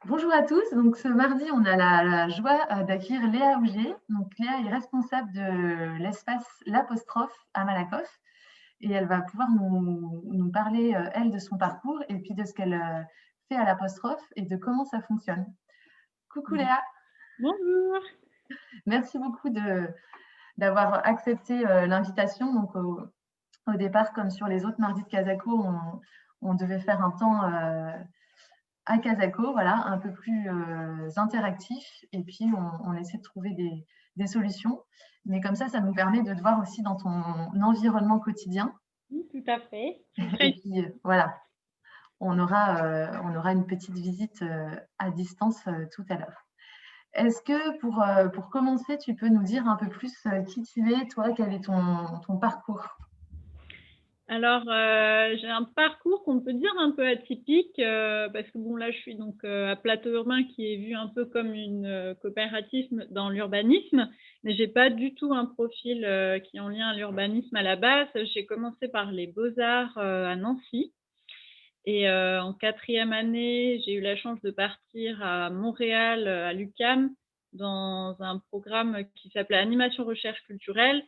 Bonjour à tous. Donc, ce mardi, on a la joie d'accueillir Léa Auger. Donc, Léa est responsable de l'espace L'Apostrophe à Malakoff et elle va pouvoir nous parler, elle, de son parcours et puis de ce qu'elle fait à l'Apostrophe et de comment ça fonctionne. Coucou Léa, Bonjour. merci beaucoup d'avoir accepté l'invitation. Donc, au départ, comme sur les autres mardis de Casako, on devait faire un temps à Casako, voilà, un peu plus interactif. Et puis, on essaie de trouver des solutions. Mais comme ça nous permet de te voir aussi dans ton environnement quotidien. Oui, tout à fait. Je suis Et très puis, voilà, on aura une petite visite à distance tout à l'heure. Est-ce que pour commencer, tu peux nous dire un peu plus qui tu es, toi, quel est ton parcours? Alors, j'ai un parcours qu'on peut dire un peu atypique, parce que bon, là, je suis donc, à Plateau Urbain qui est vu un peu comme une, coopérative dans l'urbanisme, mais j'ai pas du tout un profil, qui est en lien à l'urbanisme à la base. J'ai commencé par les beaux-arts, à Nancy et en 4e année, j'ai eu la chance de partir à Montréal, à l'UQAM, dans un programme qui s'appelait Animation Recherche Culturelle.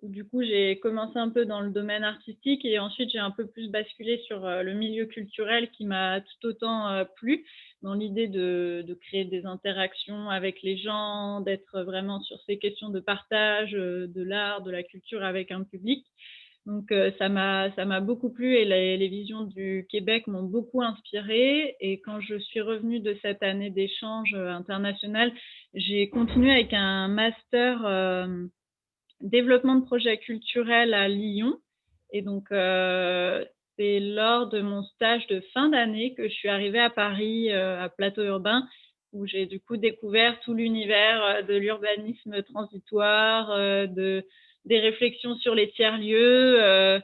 Du coup, j'ai commencé un peu dans le domaine artistique et ensuite j'ai un peu plus basculé sur le milieu culturel qui m'a tout autant plu, dans l'idée de créer des interactions avec les gens, d'être vraiment sur ces questions de partage de l'art, de la culture avec un public. Donc ça m'a beaucoup plu et les visions du Québec m'ont beaucoup inspirée. Et quand je suis revenue de cette année d'échange international, j'ai continué avec un master développement de projets culturels à Lyon. Et donc, c'est lors de mon stage de fin d'année que je suis arrivée à Paris, à Plateau Urbain, où j'ai du coup découvert tout l'univers de l'urbanisme transitoire, des réflexions sur les tiers-lieux.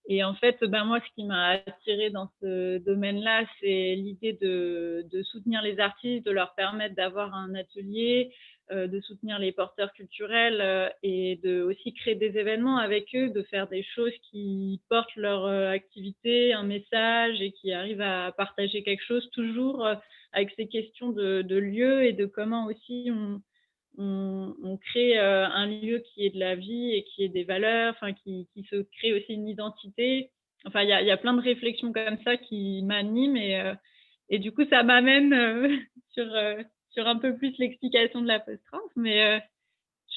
Et en fait, ben moi, ce qui m'a attirée dans ce domaine-là, c'est l'idée de soutenir les artistes, de leur permettre d'avoir un atelier, de soutenir les porteurs culturels et de aussi créer des événements avec eux, de faire des choses qui portent leur activité, un message et qui arrivent à partager quelque chose, toujours avec ces questions de lieu et de comment aussi on crée un lieu qui est de la vie et qui est des valeurs, enfin qui se crée aussi une identité. Enfin, il y a plein de réflexions comme ça qui m'animent et du coup, ça m'amène sur, sur un peu plus l'explication de l'apostrophe, mais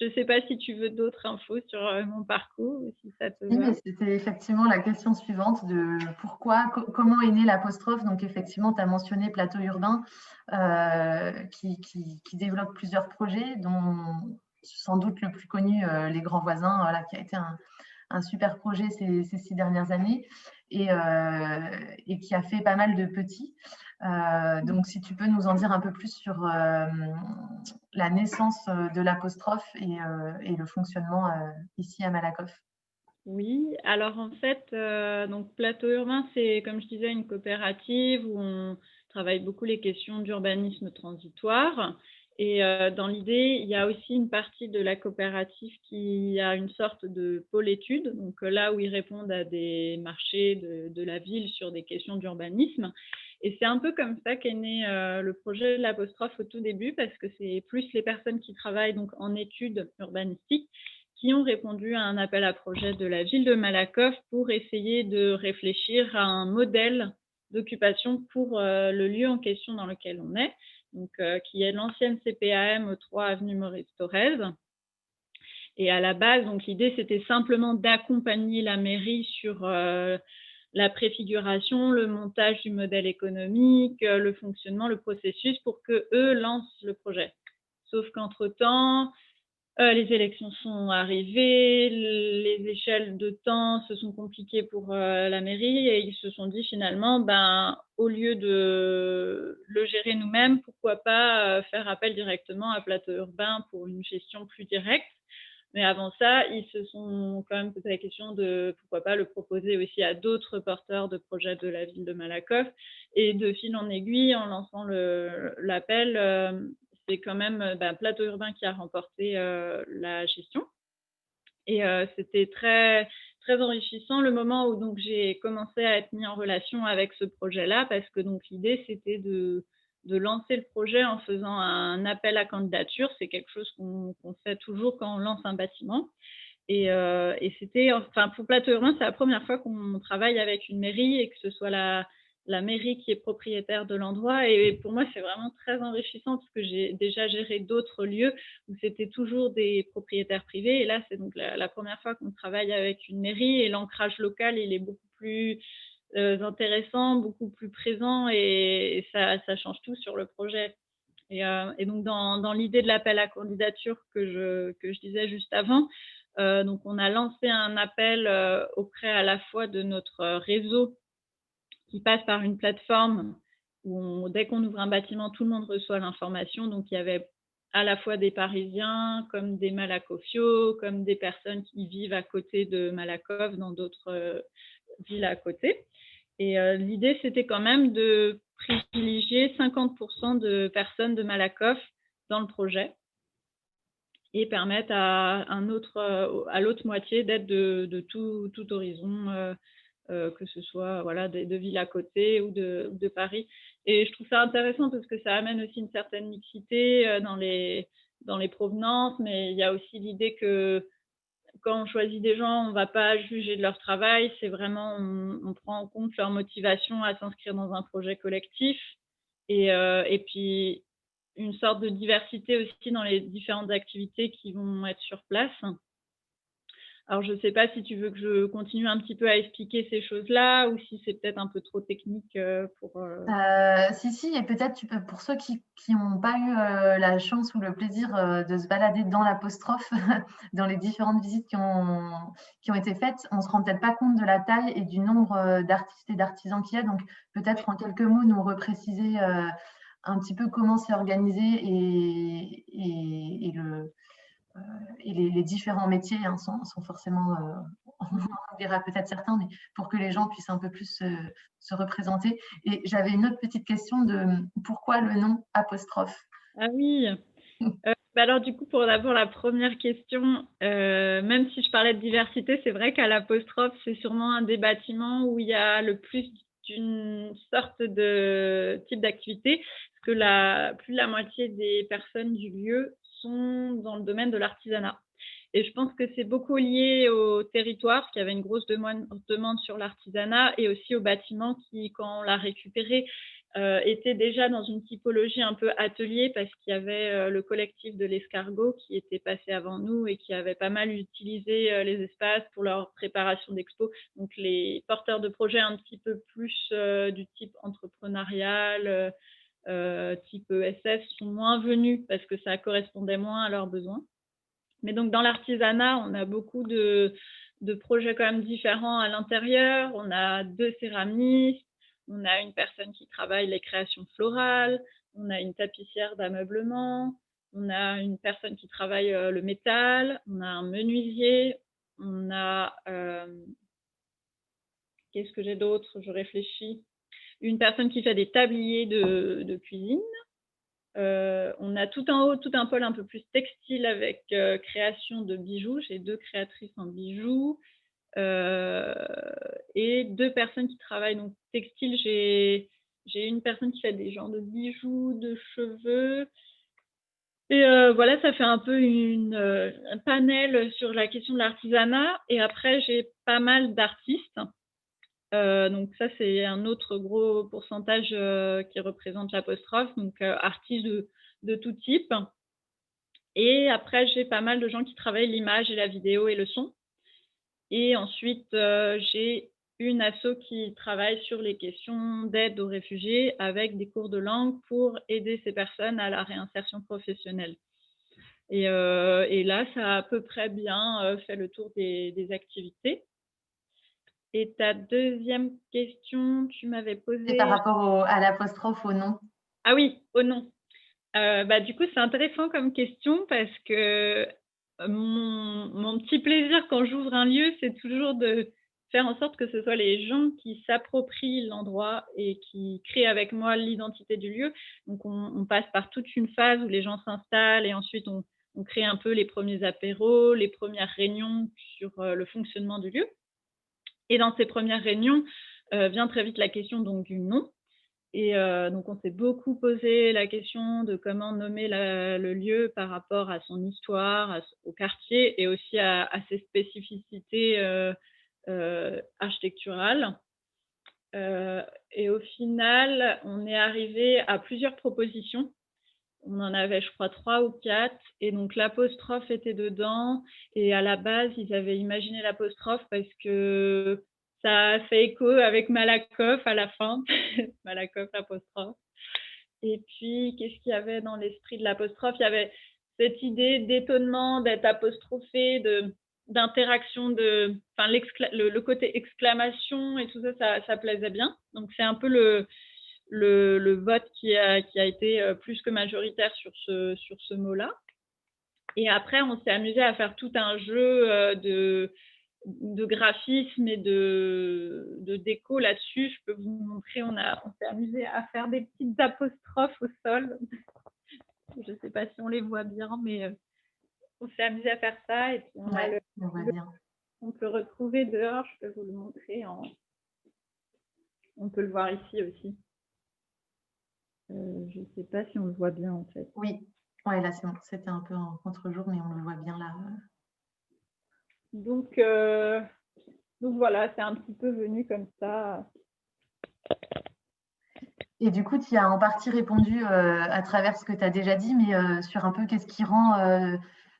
je ne sais pas si tu veux d'autres infos sur mon parcours ou si ça te Oui, mais va. c'était effectivement la question suivante de pourquoi, comment est née l'apostrophe. Donc, effectivement, tu as mentionné Plateau Urbain qui développe plusieurs projets, dont sans doute le plus connu, Les Grands Voisins, voilà, qui a été un super projet ces 6 dernières années et qui a fait pas mal de petits. Donc, si tu peux nous en dire un peu plus sur la naissance de l'apostrophe et le fonctionnement ici à Malakoff. Oui, alors en fait, donc Plateau Urbain, c'est comme je disais une coopérative où on travaille beaucoup les questions d'urbanisme transitoire et dans l'idée, il y a aussi une partie de la coopérative qui a une sorte de pôle études, donc là où ils répondent à des marchés de la ville sur des questions d'urbanisme. Et c'est un peu comme ça qu'est né le projet de l'apostrophe au tout début, parce que c'est plus les personnes qui travaillent donc en études urbanistiques qui ont répondu à un appel à projet de la ville de Malakoff pour essayer de réfléchir à un modèle d'occupation pour le lieu en question dans lequel on est, donc, qui est l'ancienne CPAM au 3 avenue Maurice Thorez. Et à la base, donc l'idée c'était simplement d'accompagner la mairie sur la préfiguration, le montage du modèle économique, le fonctionnement, le processus pour que eux lancent le projet. Sauf qu'entre-temps, les élections sont arrivées, les échelles de temps se sont compliquées pour la mairie et ils se sont dit finalement, ben, au lieu de le gérer nous-mêmes, pourquoi pas faire appel directement à Plateau Urbain pour une gestion plus directe. Mais avant ça, ils se sont quand même posé la question de pourquoi pas le proposer aussi à d'autres porteurs de projets de la ville de Malakoff. Et de fil en aiguille, en lançant l'appel, c'est quand même Plateau Urbain qui a remporté la gestion. Et c'était très, très enrichissant le moment où donc, j'ai commencé à être mis en relation avec ce projet-là, parce que donc, l'idée, c'était de lancer le projet en faisant un appel à candidature. C'est quelque chose qu'on fait toujours quand on lance un bâtiment. Et c'était, enfin, pour Plateau Urbain, c'est la première fois qu'on travaille avec une mairie et que ce soit la mairie qui est propriétaire de l'endroit. Et pour moi, c'est vraiment très enrichissant parce que j'ai déjà géré d'autres lieux où c'était toujours des propriétaires privés. Et là, c'est donc la première fois qu'on travaille avec une mairie et l'ancrage local, il est beaucoup plus intéressant, beaucoup plus présent et ça change tout sur le projet. Et donc, dans l'idée de l'appel à candidature que je disais juste avant, donc on a lancé un appel auprès à la fois de notre réseau qui passe par une plateforme où dès qu'on ouvre un bâtiment, tout le monde reçoit l'information. Donc, il y avait à la fois des Parisiens, comme des Malakofiaux, comme des personnes qui vivent à côté de Malakoff, dans d'autres villes à côté. Et l'idée, c'était quand même de privilégier 50% de personnes de Malakoff dans le projet et permettre à l'autre moitié d'être de tout horizon, que ce soit voilà, de villes à côté ou de Paris. Et je trouve ça intéressant parce que ça amène aussi une certaine mixité dans les provenances, mais il y a aussi l'idée que quand on choisit des gens, on ne va pas juger de leur travail, c'est vraiment, on prend en compte leur motivation à s'inscrire dans un projet collectif et puis une sorte de diversité aussi dans les différentes activités qui vont être sur place. Alors, je ne sais pas si tu veux que je continue un petit peu à expliquer ces choses-là ou si c'est peut-être un peu trop technique pour… Si, et peut-être pour ceux qui n'ont pas eu la chance ou le plaisir de se balader dans l'apostrophe, dans les différentes visites qui ont été faites, on ne se rend peut-être pas compte de la taille et du nombre d'artistes et d'artisans qu'il y a. Donc, peut-être en quelques mots, nous repréciser un petit peu comment c'est organisé et les différents métiers sont forcément, on verra peut-être certains, mais pour que les gens puissent un peu plus se représenter. Et j'avais une autre petite question de pourquoi le nom apostrophe? Ah oui. Alors du coup, pour d'abord la première question, même si je parlais de diversité, c'est vrai qu'à l'apostrophe, c'est sûrement un des bâtiments où il y a le plus d'une sorte de type d'activité, parce que plus de la moitié des personnes du lieu sont dans le domaine de l'artisanat. Et je pense que c'est beaucoup lié au territoire, parce qu'il y avait une grosse demande sur l'artisanat, et aussi au bâtiment qui, quand on l'a récupéré, était déjà dans une typologie un peu atelier, parce qu'il y avait le collectif de l'Escargot qui était passé avant nous et qui avait pas mal utilisé les espaces pour leur préparation d'expo. Donc les porteurs de projets un petit peu plus du type entrepreneurial, type ESF sont moins venus parce que ça correspondait moins à leurs besoins. Mais donc, dans l'artisanat, on a beaucoup de projets quand même différents à l'intérieur. On a 2 céramistes, on a une personne qui travaille les créations florales, on a une tapissière d'ameublement, on a une personne qui travaille le métal, on a un menuisier, on a… qu'est-ce que j'ai d'autre? Je réfléchis. Une personne qui fait des tabliers de cuisine. On a tout en haut, tout un pôle un peu plus textile avec création de bijoux. J'ai 2 créatrices en bijoux et 2 personnes qui travaillent donc textile. J'ai une personne qui fait des genres de bijoux, de cheveux. Et voilà, ça fait un peu un panel sur la question de l'artisanat. Et après, j'ai pas mal d'artistes. Donc ça, c'est un autre gros pourcentage qui représente l'apostrophe, donc artistes de tout type. Et après, j'ai pas mal de gens qui travaillent l'image et la vidéo et le son. Et ensuite, j'ai une asso qui travaille sur les questions d'aide aux réfugiés avec des cours de langue pour aider ces personnes à la réinsertion professionnelle. Et là, ça a à peu près bien fait le tour des activités. Et ta deuxième question, tu m'avais posé… C'est par rapport à l'apostrophe, au nom. Ah oui, au nom. Du coup, c'est intéressant comme question parce que mon petit plaisir quand j'ouvre un lieu, c'est toujours de faire en sorte que ce soit les gens qui s'approprient l'endroit et qui créent avec moi l'identité du lieu. Donc, on passe par toute une phase où les gens s'installent et ensuite on crée un peu les premiers apéros, les premières réunions sur le fonctionnement du lieu. Et dans ces premières réunions, vient très vite la question donc du nom. Et donc, on s'est beaucoup posé la question de comment nommer le lieu par rapport à son histoire, au quartier et aussi à ses spécificités architecturales. Et au final, on est arrivé à plusieurs propositions. On en avait, je crois, 3 ou 4. Et donc, l'apostrophe était dedans. Et à la base, ils avaient imaginé l'apostrophe parce que ça fait écho avec Malakoff à la fin. Malakoff, apostrophe. Et puis, qu'est-ce qu'il y avait dans l'esprit de l'apostrophe? Il y avait cette idée d'étonnement, d'être apostrophé, d'interaction, enfin, le côté exclamation et tout ça, ça plaisait bien. Donc, c'est un peu le vote qui a été plus que majoritaire sur ce mot-là. Et après, on s'est amusé à faire tout un jeu de graphisme et de déco là-dessus. Je peux vous montrer, on s'est amusé à faire des petites apostrophes au sol. Je ne sais pas si on les voit bien, mais on s'est amusé à faire ça. Et puis on voit bien. On peut retrouver dehors, je peux vous le montrer. On peut le voir ici aussi. Je ne sais pas si on le voit bien en fait. Oui, ouais, là c'était un peu en contre-jour, mais on le voit bien là. Donc voilà, c'est un petit peu venu comme ça. Et du coup, tu as en partie répondu à travers ce que tu as déjà dit, mais sur un peu qu'est-ce qui rend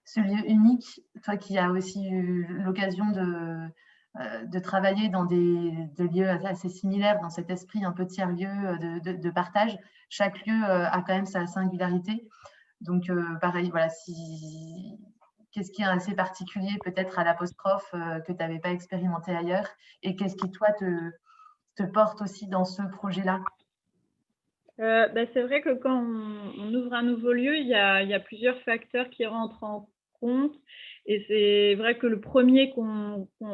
ce lieu unique, toi qui as aussi eu l'occasion de travailler dans des lieux assez similaires, dans cet esprit un peu tiers-lieu de partage. Chaque lieu a quand même sa singularité. Donc, pareil, voilà, qu'est-ce qui est assez particulier peut-être à l'apostrophe que tu n'avais pas expérimenté ailleurs, et qu'est-ce qui, toi, te porte aussi dans ce projet-là? C'est vrai que quand on ouvre un nouveau lieu, il y a plusieurs facteurs qui rentrent en compte. Et c'est vrai que le premier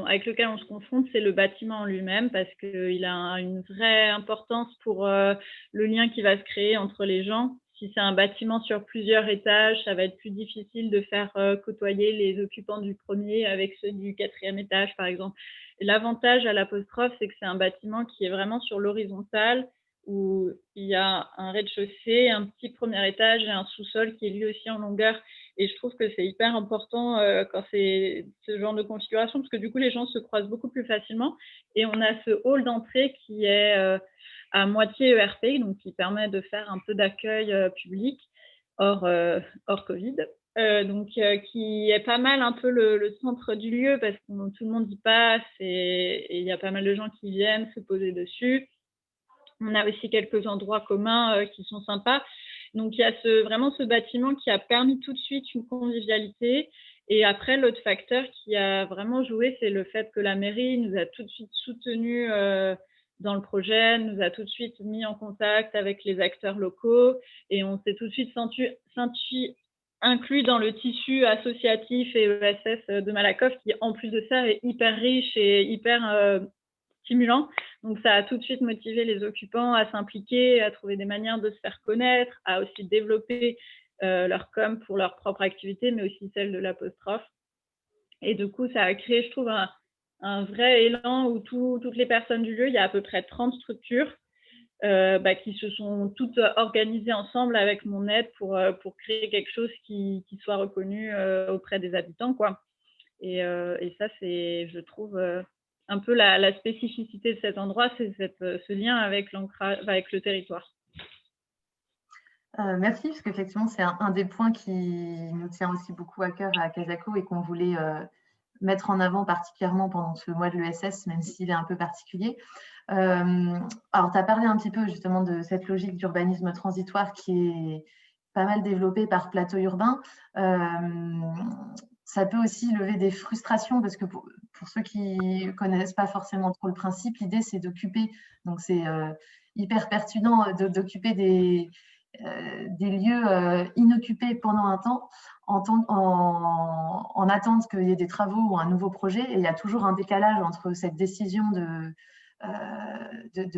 avec lequel on se confronte, c'est le bâtiment en lui-même, parce qu'il a une vraie importance pour le lien qui va se créer entre les gens. Si c'est un bâtiment sur plusieurs étages, ça va être plus difficile de faire côtoyer les occupants du premier avec ceux du 4e étage, par exemple. Et l'avantage à l'apostrophe, c'est que c'est un bâtiment qui est vraiment sur l'horizontale, où il y a un rez-de-chaussée, un petit premier étage et un sous-sol qui est lui aussi en longueur. Et je trouve que c'est hyper important quand c'est ce genre de configuration, parce que du coup, les gens se croisent beaucoup plus facilement. Et on a ce hall d'entrée qui est à moitié ERP, donc qui permet de faire un peu d'accueil public hors Covid. Qui est pas mal un peu le centre du lieu, parce que tout le monde y passe et il y a pas mal de gens qui viennent se poser dessus. On a aussi quelques endroits communs qui sont sympas. Donc, il y a vraiment ce bâtiment qui a permis tout de suite une convivialité. Et après, l'autre facteur qui a vraiment joué, c'est le fait que la mairie nous a tout de suite soutenus dans le projet, nous a tout de suite mis en contact avec les acteurs locaux et on s'est tout de suite senti inclus dans le tissu associatif et ESS de Malakoff, qui, en plus de ça, est hyper riche et hyper stimulant. Donc, ça a tout de suite motivé les occupants à s'impliquer, à trouver des manières de se faire connaître, à aussi développer leur com pour leur propre activité, mais aussi celle de l'apostrophe. Et du coup, ça a créé, je trouve, un vrai élan où toutes les personnes du lieu, il y a à peu près 30 structures qui se sont toutes organisées ensemble avec mon aide pour créer quelque chose qui soit reconnu auprès des habitants, quoi. Et ça, c'est, je trouve, un peu la spécificité de cet endroit, c'est ce lien avec le territoire. Merci, parce qu'effectivement, c'est un des points qui nous tient aussi beaucoup à cœur à Casako et qu'on voulait mettre en avant particulièrement pendant ce mois de l'ESS, même s'il est un peu particulier. Alors, tu as parlé un petit peu justement de cette logique d'urbanisme transitoire qui est pas mal développée par Plateau Urbain. Ça peut aussi lever des frustrations parce que pour ceux qui ne connaissent pas forcément trop le principe, l'idée c'est d'occuper, donc c'est hyper pertinent d'occuper des lieux inoccupés pendant un temps en attente qu'il y ait des travaux ou un nouveau projet. Et il y a toujours un décalage entre cette décision de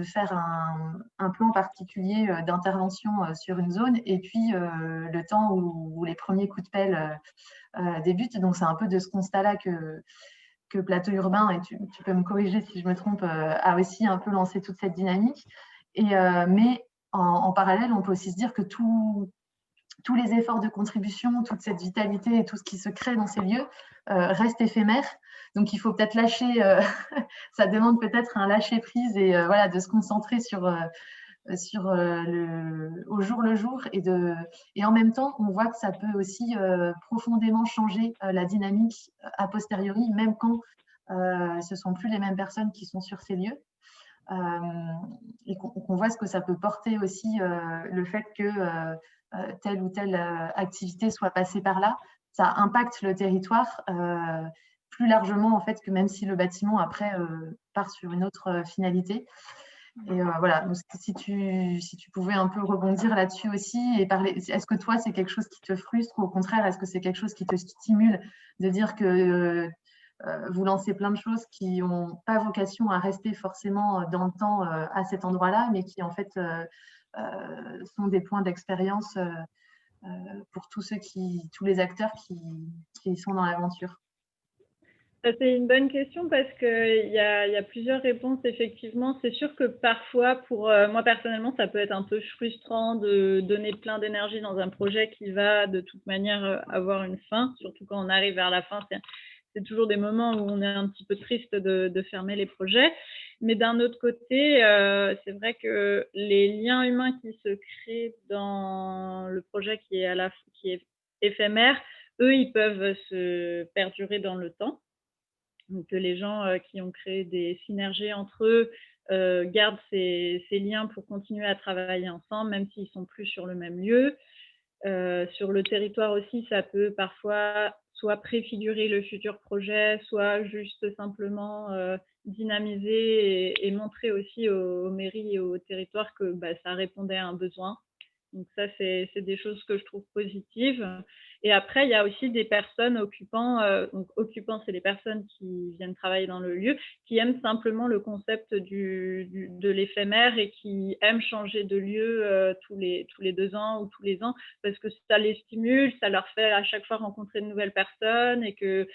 faire un plan particulier d'intervention sur une zone et puis le temps où les premiers coups de pelle débutent. Donc, c'est un peu de ce constat-là que Plateau Urbain, et tu peux me corriger si je me trompe, a aussi un peu lancé toute cette dynamique. Mais en parallèle, on peut aussi se dire que tous les efforts de contribution, toute cette vitalité et tout ce qui se crée dans ces lieux reste éphémère. Donc, il faut peut-être lâcher, ça demande peut-être un lâcher-prise et voilà, de se concentrer au jour le jour. Et en même temps, on voit que ça peut aussi profondément changer la dynamique a posteriori, même quand ce ne sont plus les mêmes personnes qui sont sur ces lieux. Et qu'on voit ce que ça peut porter aussi le fait que telle ou telle activité soit passée par là. Ça impacte le territoire plus largement en fait que même si le bâtiment après part sur une autre finalité. Et voilà, donc si tu pouvais un peu rebondir là-dessus aussi et parler, est-ce que toi c'est quelque chose qui te frustre ou au contraire est-ce que c'est quelque chose qui te stimule de dire que vous lancez plein de choses qui n'ont pas vocation à rester forcément dans le temps à cet endroit-là, mais qui en fait sont des points d'expérience pour tous les acteurs qui sont dans l'aventure. C'est une bonne question parce qu'il y a plusieurs réponses, effectivement. C'est sûr que parfois, pour moi personnellement, ça peut être un peu frustrant de donner plein d'énergie dans un projet qui va de toute manière avoir une fin, surtout quand on arrive vers la fin. C'est toujours des moments où on est un petit peu triste de fermer les projets. Mais d'un autre côté, c'est vrai que les liens humains qui se créent dans le projet qui est éphémère, eux, ils peuvent se perdurer dans le temps. Donc, que les gens qui ont créé des synergies entre eux gardent ces liens pour continuer à travailler ensemble, même s'ils ne sont plus sur le même lieu. Sur le territoire aussi, ça peut parfois soit préfigurer le futur projet, soit juste simplement dynamiser et montrer aussi aux mairies et aux territoires que ça répondait à un besoin. Donc ça, c'est des choses que je trouve positives. Et après, il y a aussi des personnes occupants. Donc occupants, c'est les personnes qui viennent travailler dans le lieu, qui aiment simplement le concept de l'éphémère et qui aiment changer de lieu tous les 2 ans ou tous les ans parce que ça les stimule, ça leur fait à chaque fois rencontrer de nouvelles personnes et que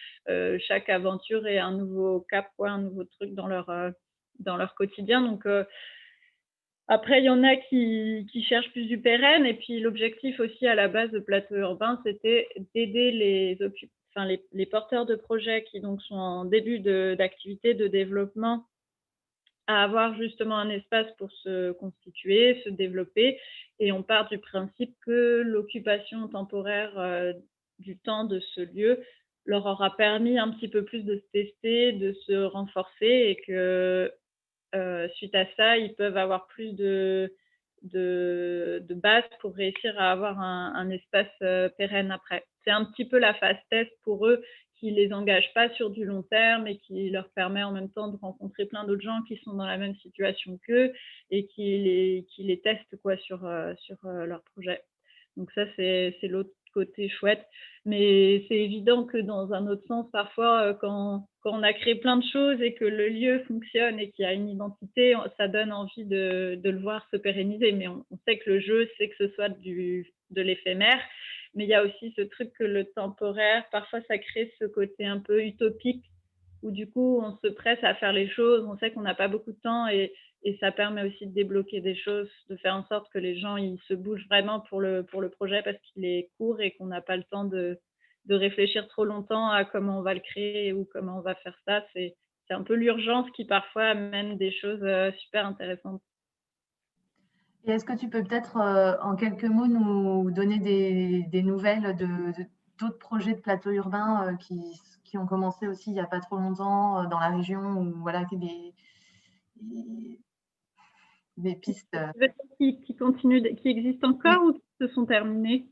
chaque aventure est un nouveau cap, un nouveau truc dans leur quotidien. Donc après, il y en a qui cherchent plus du pérenne. Et puis, l'objectif aussi à la base de Plateau Urbain, c'était d'aider les porteurs de projets qui donc sont en début d'activité, de développement, à avoir justement un espace pour se constituer, se développer. Et on part du principe que l'occupation temporaire du temps de ce lieu leur aura permis un petit peu plus de se tester, de se renforcer et que suite à ça, ils peuvent avoir plus de base pour réussir à avoir un espace pérenne après. C'est un petit peu la phase test pour eux qui ne les engage pas sur du long terme et qui leur permet en même temps de rencontrer plein d'autres gens qui sont dans la même situation qu'eux et qui les testent sur leur projet. Donc ça, c'est l'autre côté chouette. Mais c'est évident que dans un autre sens, parfois, quand on a créé plein de choses et que le lieu fonctionne et qu'il y a une identité, ça donne envie de le voir se pérenniser. Mais on sait que le jeu, c'est que ce soit de l'éphémère. Mais il y a aussi ce truc que le temporaire, parfois, ça crée ce côté un peu utopique où du coup, on se presse à faire les choses. On sait qu'on n'a pas beaucoup de temps et ça permet aussi de débloquer des choses, de faire en sorte que les gens ils se bougent vraiment pour le projet parce qu'il est court et qu'on n'a pas le temps de réfléchir trop longtemps à comment on va le créer ou comment on va faire ça. C'est un peu l'urgence qui parfois amène des choses super intéressantes. Et est-ce que tu peux peut-être en quelques mots nous donner des nouvelles d'autres projets de plateau urbain qui ont commencé aussi il n'y a pas trop longtemps dans la région ou voilà, des pistes Qui continuent, qui existent encore ou qui se sont terminés?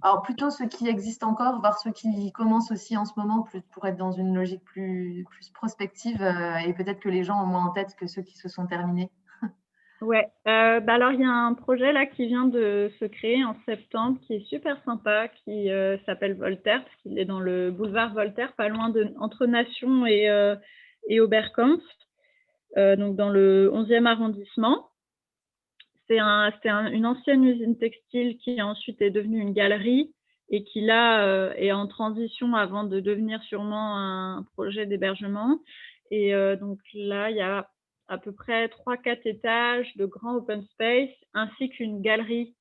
Alors plutôt ceux qui existent encore, voire ceux qui commencent aussi en ce moment pour être dans une logique plus prospective et peut-être que les gens ont moins en tête que ceux qui se sont terminés. Ouais, alors il y a un projet là qui vient de se créer en septembre qui est super sympa, qui s'appelle Voltaire, parce qu'il est dans le boulevard Voltaire, pas loin entre Nation et Oberkampf, donc dans le 11e arrondissement. C'était une ancienne usine textile qui ensuite est devenue une galerie et qui là est en transition avant de devenir sûrement un projet d'hébergement. Et donc là, il y a à peu près 3-4 étages de grands open space, ainsi qu'une galerie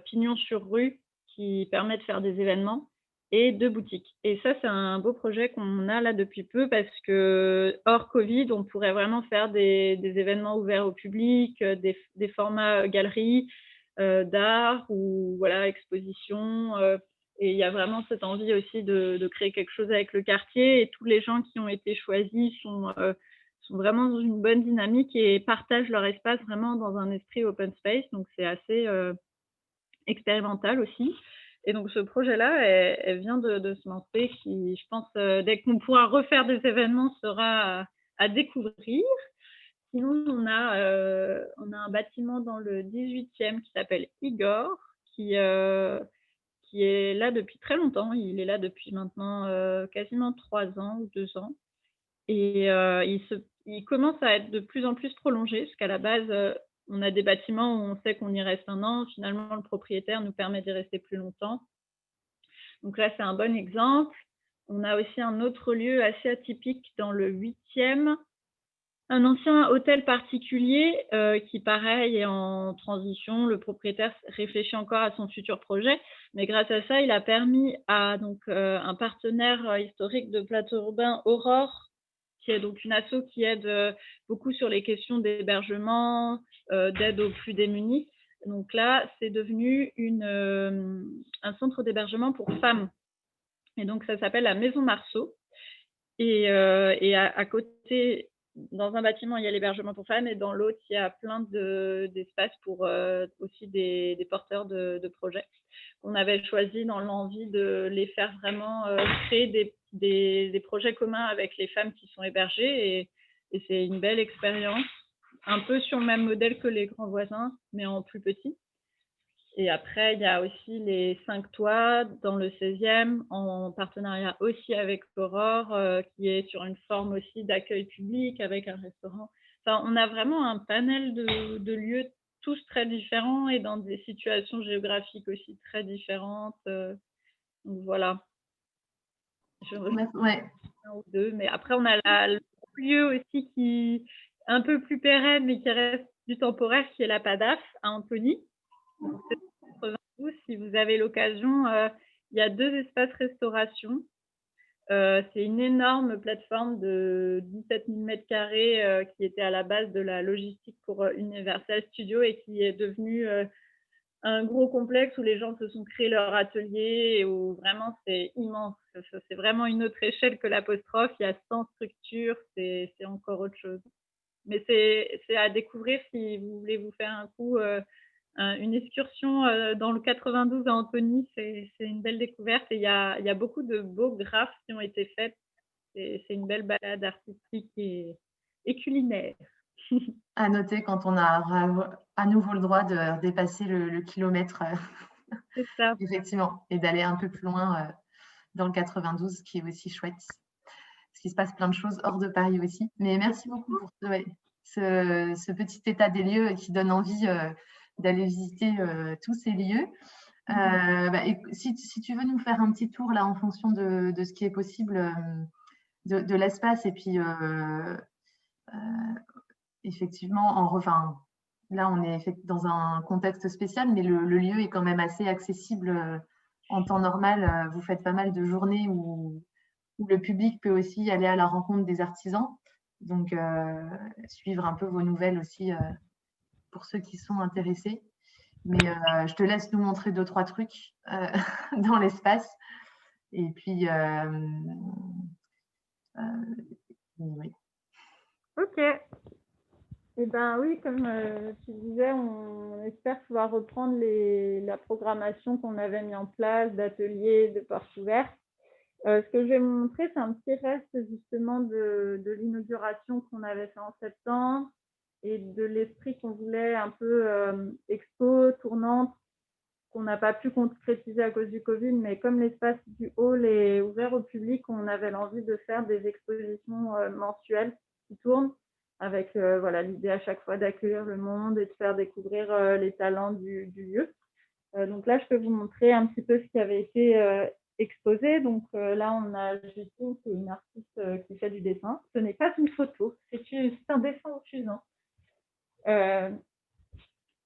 pignon sur rue qui permet de faire des événements et 2 boutiques. Et ça, c'est un beau projet qu'on a là depuis peu parce que hors Covid, on pourrait vraiment faire des événements ouverts au public, des formats galeries d'art ou voilà, expositions. Et il y a vraiment cette envie aussi de créer quelque chose avec le quartier. Et tous les gens qui ont été choisis sont vraiment dans une bonne dynamique et partagent leur espace vraiment dans un esprit open space. Donc, c'est assez expérimental aussi. Et donc, ce projet-là, elle vient de se lancer, qui, je pense, dès qu'on pourra refaire des événements, sera à découvrir. Sinon, on a un bâtiment dans le 18e qui s'appelle Igor, qui, qui est là depuis très longtemps. Il est là depuis maintenant quasiment 3 ans ou 2 ans. Et il commence à être de plus en plus prolongé, parce qu'à la base, on a des bâtiments où on sait qu'on y reste 1 an. Finalement, le propriétaire nous permet d'y rester plus longtemps. Donc là, c'est un bon exemple. On a aussi un autre lieu assez atypique dans le 8e, un ancien hôtel particulier qui, pareil, est en transition. Le propriétaire réfléchit encore à son futur projet, mais grâce à ça, il a permis à donc, un partenaire historique de Plateau Urbain, Aurore, qui est donc une asso qui aide beaucoup sur les questions d'hébergement, d'aide aux plus démunis. Donc là, c'est devenu un centre d'hébergement pour femmes. Et donc, ça s'appelle la Maison Marceau. Et à côté, dans un bâtiment, il y a l'hébergement pour femmes et dans l'autre, il y a plein d'espaces pour aussi des porteurs de projets. On avait choisi dans l'envie de les faire vraiment créer des projets communs avec les femmes qui sont hébergées et c'est une belle expérience, un peu sur le même modèle que les grands voisins, mais en plus petit. Et après, il y a aussi les 5 toits dans le 16e, en partenariat aussi avec Aurore, qui est sur une forme aussi d'accueil public avec un restaurant. Enfin, on a vraiment un panel de lieux tous très différents et dans des situations géographiques aussi très différentes. Donc voilà. Ouais. Un ou deux, mais après, on a le lieu aussi qui est un peu plus pérenne, mais qui reste du temporaire, qui est la PADAF à Antony. Donc, si vous avez l'occasion, il y a 2 espaces restauration. C'est une énorme plateforme de 17 000 m² qui était à la base de la logistique pour Universal Studios et qui est devenue un gros complexe où les gens se sont créés leur atelier et où vraiment c'est immense. C'est vraiment une autre échelle que l'apostrophe. Il y a 100 structures, c'est encore autre chose. Mais c'est à découvrir si vous voulez vous faire un coup. Une excursion dans le 92 à Antony, c'est une belle découverte et il y a beaucoup de beaux graphes qui ont été faits. C'est une belle balade artistique et culinaire. À noter quand on a à nouveau le droit de dépasser le kilomètre, C'est ça. effectivement, et d'aller un peu plus loin dans le 92, qui est aussi chouette. Parce qu'il se passe plein de choses hors de Paris aussi. Mais merci beaucoup pour ce petit état des lieux qui donne envie d'aller visiter tous ces lieux. Si tu veux nous faire un petit tour là en fonction de ce qui est possible de l'espace et puis effectivement, là on est dans un contexte spécial, mais le lieu est quand même assez accessible en temps normal. Vous faites pas mal de journées où le public peut aussi aller à la rencontre des artisans. Donc, suivre un peu vos nouvelles aussi pour ceux qui sont intéressés. Mais je te laisse nous montrer 2-3 trucs dans l'espace. Et puis, oui. Ok. Eh ben oui, comme tu disais, on espère pouvoir reprendre la programmation qu'on avait mis en place d'ateliers, de portes ouvertes. Ce que je vais vous montrer, c'est un petit reste justement de l'inauguration qu'on avait fait en septembre et de l'esprit qu'on voulait un peu expo, tournante, qu'on n'a pas pu concrétiser à cause du Covid, mais comme l'espace du hall est ouvert au public, on avait l'envie de faire des expositions mensuelles qui tournent avec voilà, l'idée à chaque fois d'accueillir le monde et de faire découvrir les talents du lieu. Donc là, je peux vous montrer un petit peu ce qui avait été exposé. Donc là, on a Justine, qui est une artiste qui fait du dessin. Ce n'est pas une photo, c'est un dessin au fusain.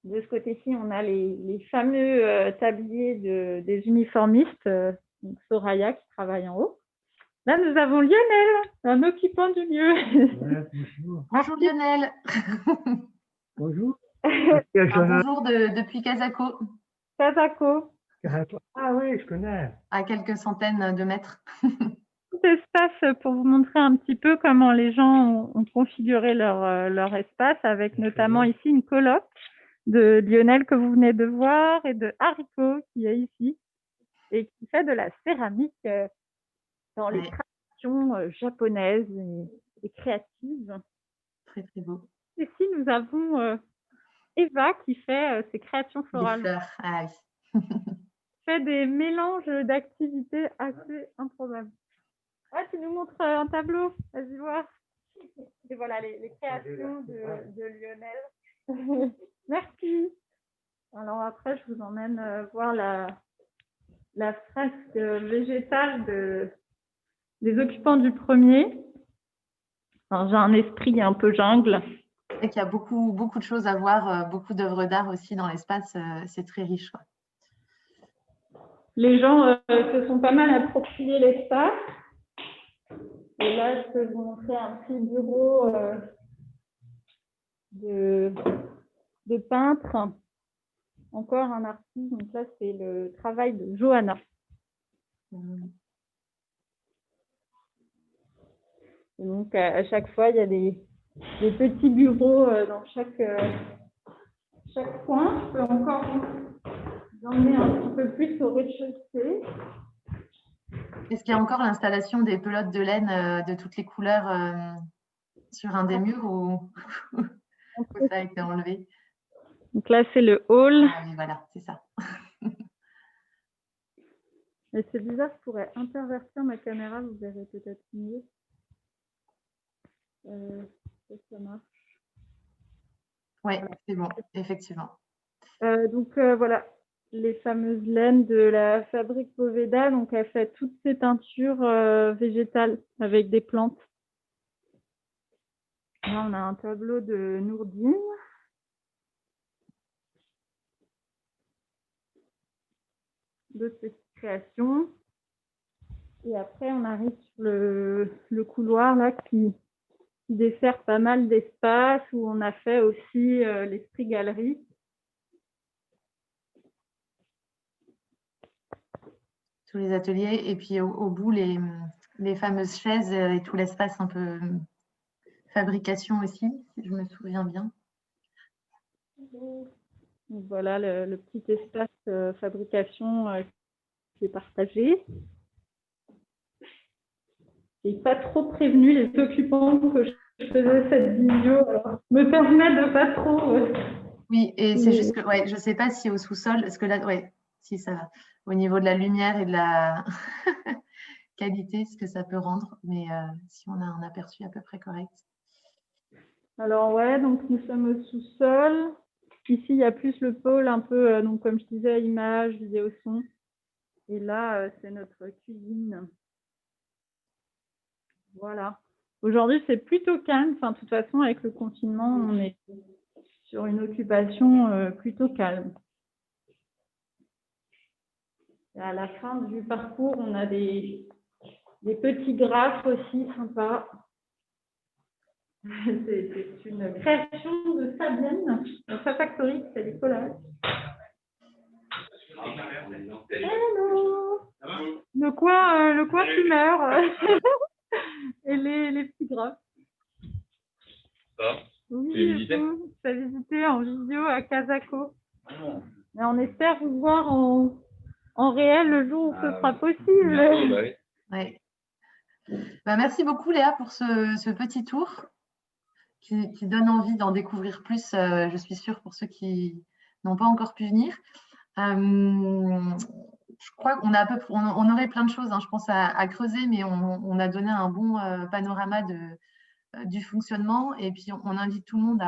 De ce côté-ci, on a les fameux tabliers des uniformistes, donc Soraya qui travaille en haut. Là, nous avons Lionel, un occupant du lieu. Ouais, bonjour. Bonjour Lionel. Bonjour. Bonjour depuis Casako, Casako. Ah oui, je connais. à quelques centaines de mètres. Tout espace pour vous montrer un petit peu comment les gens ont configuré leur espace, avec notamment ici une colloque de Lionel que vous venez de voir et de Hariko qui est ici et qui fait de la céramique dans les traditions japonaises et créatives. Très très beau. Ici, nous avons Eva qui fait ses créations florales. Des fleurs, ah oui. Fait des mélanges d'activités assez improbables. Ah, tu nous montres un tableau, vas-y voir. Et voilà les créations de Lionel. Merci. Alors après, je vous emmène voir la fresque végétale des occupants du premier. J'ai un esprit un peu jungle. Et qu'il y a beaucoup de choses à voir, beaucoup d'œuvres d'art aussi dans l'espace, c'est très riche. Quoi. Les gens se sont pas mal appropriés l'espace. Et là, je peux vous montrer un petit bureau de peintre. Encore un artiste. Donc là, c'est le travail de Johanna. Et donc, à chaque fois, il y a des petits bureaux dans chaque coin. Je peux encore vous emmener un petit peu plus au rez-de-chaussée. Est-ce qu'il y a encore l'installation des pelotes de laine de toutes les couleurs sur un des murs ou ça a été enlevé? Donc là, c'est le hall. Ah oui, voilà, c'est ça. Mais c'est bizarre, je pourrais intervertir ma caméra, vous verrez peut-être mieux. Ça marche. Oui, c'est bon, effectivement. Donc voilà, les fameuses laines de la fabrique Poveda. Donc elle fait toutes ces teintures végétales avec des plantes. Là, on a un tableau de Nourdine. D'autres petites créations. Et après, on arrive sur le couloir là qui dessert pas mal d'espace, où on a fait aussi l'esprit galerie. Tous les ateliers et puis au bout les fameuses chaises et tout l'espace un peu fabrication aussi, si je me souviens bien. Donc voilà le petit espace fabrication qui est partagé. J'ai pas trop prévenu les occupants que je faisais cette vidéo, alors je me permets de pas trop. Oui, et c'est juste que ouais, je sais pas si au sous-sol, parce que là, ouais, si ça va, au niveau de la lumière et de la qualité, ce que ça peut rendre, mais si on a un aperçu à peu près correct. Alors ouais, donc nous sommes au sous-sol. Ici, il y a plus le pôle un peu, donc comme je disais, images, vidéo, son. Et là, c'est notre cuisine. Voilà. Aujourd'hui, c'est plutôt calme. Enfin, de toute façon, avec le confinement, on est sur une occupation plutôt calme. Et à la fin du parcours, on a des petits graphes aussi sympas. C'est une création de Fabienne, dans sa factory, qui fait des collages. Hello. Le coin fumeur. Et les petits graphes. Ça, oui, tu as visité en vidéo à Casako. Mais on espère vous voir en réel le jour où ce sera possible. Bientôt, bah oui. Ouais. Bah, merci beaucoup Léa pour ce petit tour qui donne envie d'en découvrir plus, je suis sûre, pour ceux qui n'ont pas encore pu venir. Je crois qu'on a on aurait plein de choses, hein, je pense, à creuser, mais on a donné un bon panorama du fonctionnement. Et puis, on invite tout le monde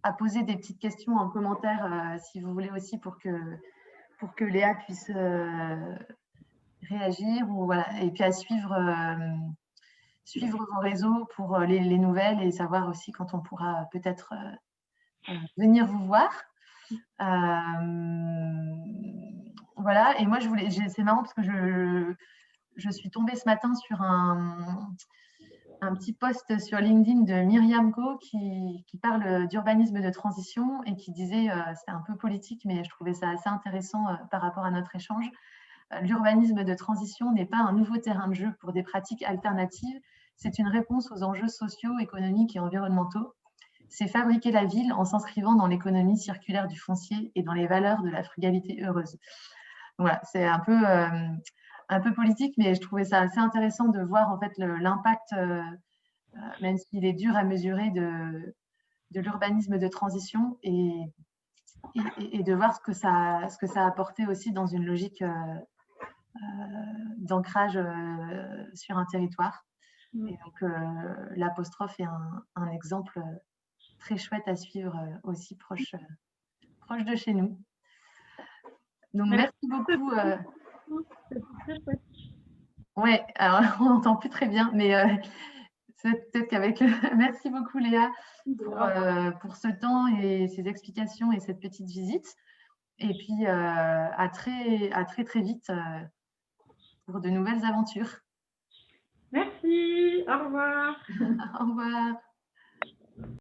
à poser des petites questions en commentaire, si vous voulez aussi, pour que Léa puisse réagir ou voilà. Et puis à suivre vos réseaux pour les nouvelles et savoir aussi quand on pourra peut-être venir vous voir. Voilà, et moi c'est marrant parce que je suis tombée ce matin sur un petit post sur LinkedIn de Myriam Go qui parle d'urbanisme de transition et qui disait, c'est un peu politique, mais je trouvais ça assez intéressant par rapport à notre échange. L'urbanisme de transition n'est pas un nouveau terrain de jeu pour des pratiques alternatives, c'est une réponse aux enjeux sociaux, économiques et environnementaux. C'est fabriquer la ville en s'inscrivant dans l'économie circulaire du foncier et dans les valeurs de la frugalité heureuse. Voilà, c'est un peu politique, mais je trouvais ça assez intéressant de voir en fait l'impact, même s'il est dur à mesurer, de l'urbanisme de transition et de voir ce que ça a apporté aussi dans une logique d'ancrage sur un territoire. Et donc, l'apostrophe est un exemple très chouette à suivre aussi proche de chez nous. Donc, merci beaucoup. Oui, alors on n'entend plus très bien, mais peut-être qu'avec Merci beaucoup Léa pour ce temps et ces explications et cette petite visite. Et puis à très vite pour de nouvelles aventures. Merci, au revoir. Au revoir.